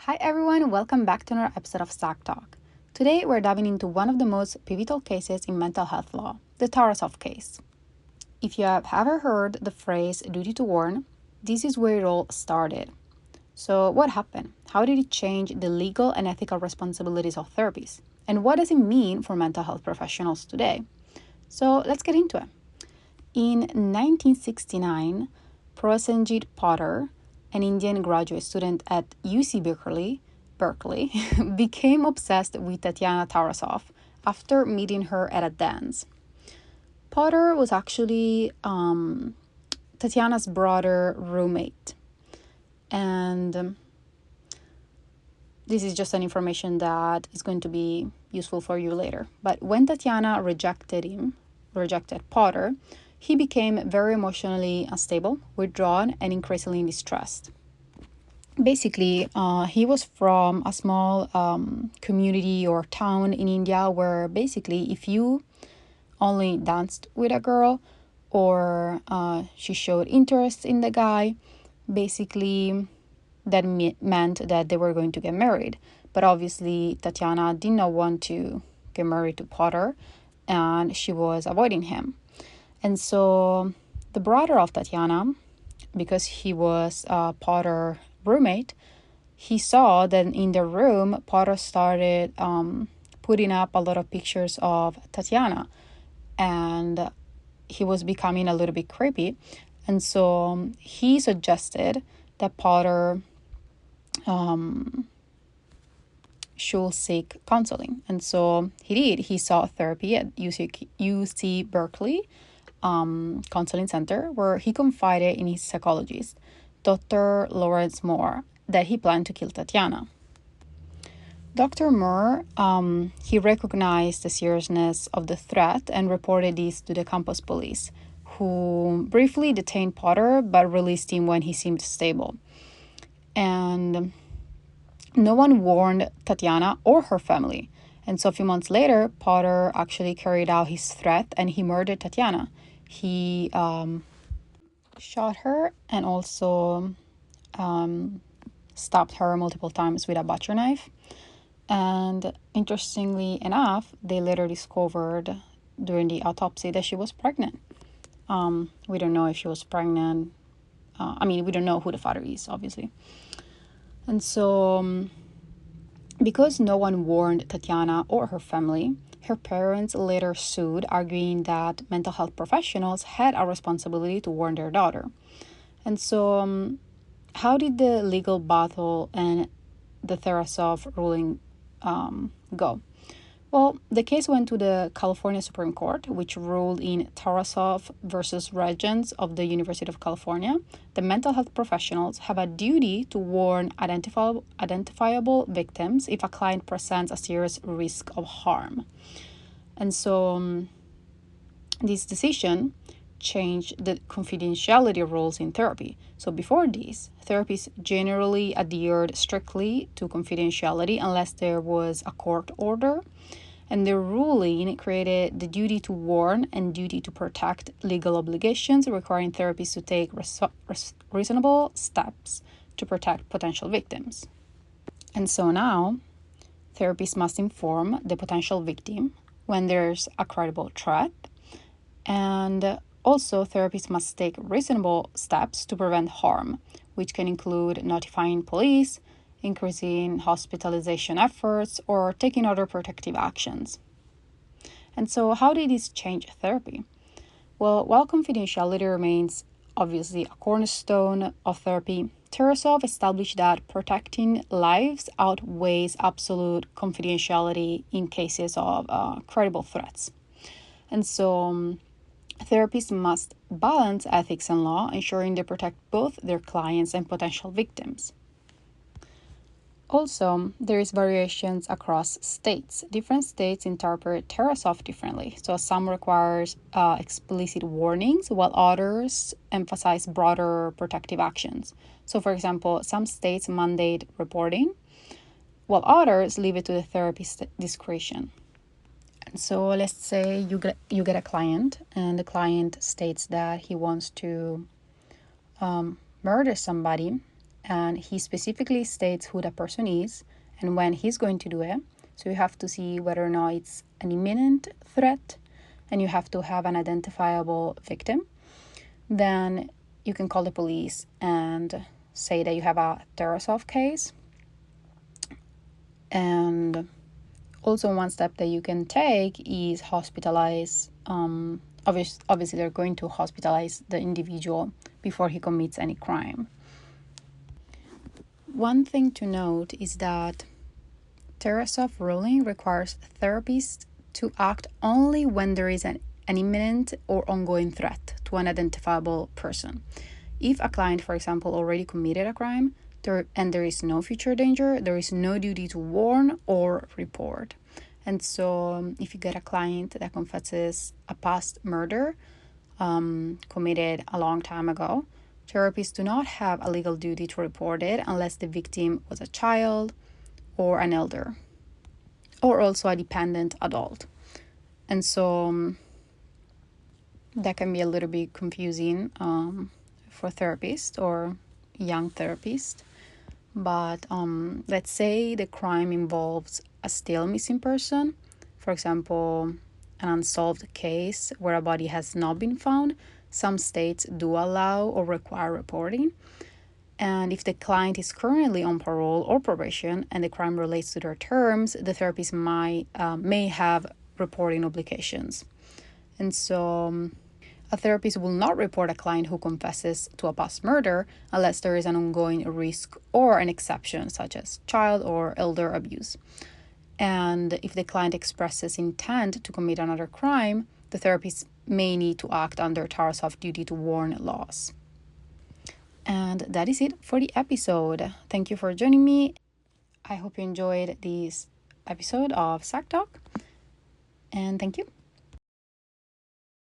Hi everyone, welcome back to another episode of Stack Talk. Today we're diving into one of the most pivotal cases in mental health law, the Tarasoff case. If you have ever heard the phrase duty to warn, this is where it all started. So what happened? How did it change the legal and ethical responsibilities of therapists? And what does it mean for mental health professionals today? So let's get into it. In 1969, Prosenjit Potter, an Indian graduate student at UC Berkeley, became obsessed with Tatiana Tarasoff after meeting her at a dance. Potter was actually Tatiana's brother roommate. And this is just an information that is going to be useful for you later. But when Tatiana rejected Potter, he became very emotionally unstable, withdrawn, and increasingly distressed. Basically, he was from a small community or town in India where basically if you only danced with a girl or she showed interest in the guy, basically that meant that they were going to get married. But obviously, Tatiana did not want to get married to Potter and she was avoiding him. And so the brother of Tatiana, because he was Potter's roommate, he saw that in the room, Potter started putting up a lot of pictures of Tatiana. And he was becoming a little bit creepy. And so he suggested that Potter should seek counseling. And so he did. He sought therapy at UC Berkeley Counseling Center, where he confided in his psychologist, Dr. Lawrence Moore, that he planned to kill Tatiana. Dr. Moore, he recognized the seriousness of the threat and reported this to the campus police, who briefly detained Potter but released him when he seemed stable. And no one warned Tatiana or her family. And so a few months later, Potter actually carried out his threat and he murdered Tatiana. He shot her and also stabbed her multiple times with a butcher knife. And interestingly enough, they later discovered during the autopsy that she was pregnant. We don't know if she was pregnant. We don't know who the father is, obviously. And so, because no one warned Tatiana or her family, her parents later sued, arguing that mental health professionals had a responsibility to warn their daughter. And so, how did the legal battle and the Tarasoff ruling go? Well, the case went to the California Supreme Court, which ruled in Tarasoff versus Regents of the University of California. The mental health professionals have a duty to warn identifiable victims if a client presents a serious risk of harm. And so this decision changed the confidentiality rules in therapy. So before this, therapists generally adhered strictly to confidentiality unless there was a court order. And the ruling created the duty to warn and duty to protect legal obligations, requiring therapists to take reasonable steps to protect potential victims. And so now, therapists must inform the potential victim when there's a credible threat. And also, therapists must take reasonable steps to prevent harm, which can include notifying police, increasing hospitalization efforts, or taking other protective actions. And so how did this change therapy? Well, while confidentiality remains obviously a cornerstone of therapy, Tarasoff established that protecting lives outweighs absolute confidentiality in cases of credible threats. And so therapists must balance ethics and law, ensuring they protect both their clients and potential victims. Also, there is variations across states. Different states interpret Tarasoff differently. So some requires explicit warnings, while others emphasize broader protective actions. So for example, some states mandate reporting, while others leave it to the therapist's discretion. And so let's say you get a client, and the client states that he wants to murder somebody. and he specifically states who that person is and when he's going to do it. So you have to see whether or not it's an imminent threat, and you have to have an identifiable victim. Then you can call the police and say that you have a Tarasoff case. And also one step that you can take is hospitalize. Obviously, they're going to hospitalize the individual before he commits any crime. One thing to note is that Tarasoff ruling requires therapists to act only when there is an imminent or ongoing threat to an identifiable person. If a client, for example, already committed a crime and there is no future danger, there is no duty to warn or report. And so if you get a client that confesses a past murder committed a long time ago, therapists do not have a legal duty to report it unless the victim was a child or an elder, or also a dependent adult. And so that can be a little bit confusing for therapists or young therapists. But let's say the crime involves a still missing person, for example, an unsolved case where a body has not been found. Some states do allow or require reporting. And if the client is currently on parole or probation and the crime relates to their terms, the therapist may have reporting obligations. And so a therapist will not report a client who confesses to a past murder unless there is an ongoing risk or an exception, such as child or elder abuse. And if the client expresses intent to commit another crime, the therapist may need to act under Tarasoff duty to warn laws. And that is it for the episode. Thank you for joining me. I hope you enjoyed this episode of Sack Talk. And thank you.